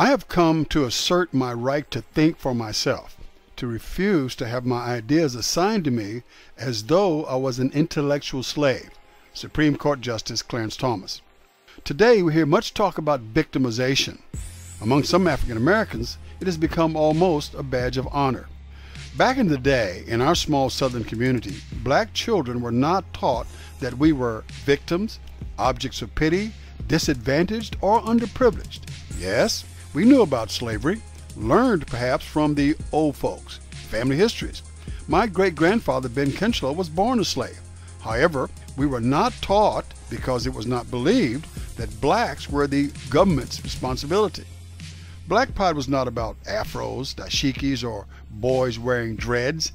I have come to assert my right to think for myself, to refuse to have my ideas assigned to me as though I was an intellectual slave. Supreme Court Justice Clarence Thomas. Today we hear much talk about victimization. Among some African Americans, it has become almost a badge of honor. Back in the day, in our small southern community, black children were not taught that we were victims, objects of pity, disadvantaged, or underprivileged. Yes, we knew about slavery, learned perhaps from the old folks, family histories. My great-grandfather Ben Kinchlow was born a slave. However, we were not taught, because it was not believed, that blacks were the government's responsibility. Black pride was not about afros, dashikis, or boys wearing dreads.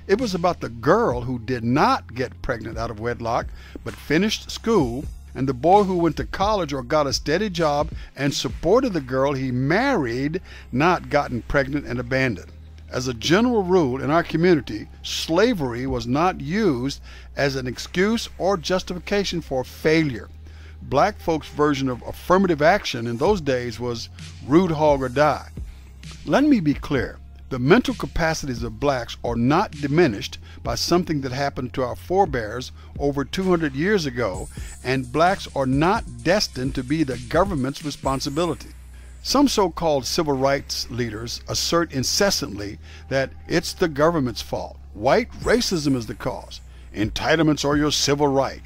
It was about the girl who did not get pregnant out of wedlock, but finished school, and the boy who went to college or got a steady job and supported the girl he married, not gotten pregnant and abandoned. As a general rule in our community, slavery was not used as an excuse or justification for failure. Black folks' version of affirmative action in those days was root hog or die. Let me be clear. The mental capacities of blacks are not diminished by something that happened to our forebears over 200 years ago, and blacks are not destined to be the government's responsibility. Some so-called civil rights leaders assert incessantly that it's the government's fault. White racism is the cause. Entitlements are your civil right.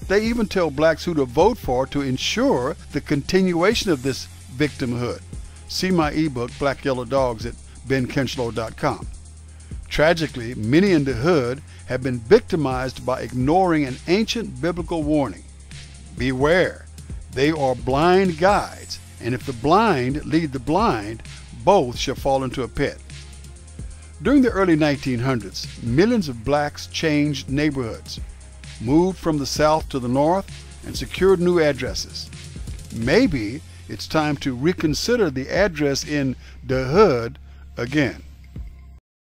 They even tell blacks who to vote for to ensure the continuation of this victimhood. See my ebook, Black Yellow Dogs, at benkinchlow.com. Tragically, many in the hood have been victimized by ignoring an ancient biblical warning. Beware, they are blind guides, and if the blind lead the blind, both shall fall into a pit. During the early 1900s, millions of blacks changed neighborhoods, moved from the south to the north, and secured new addresses. Maybe it's time to reconsider the address in the hood again.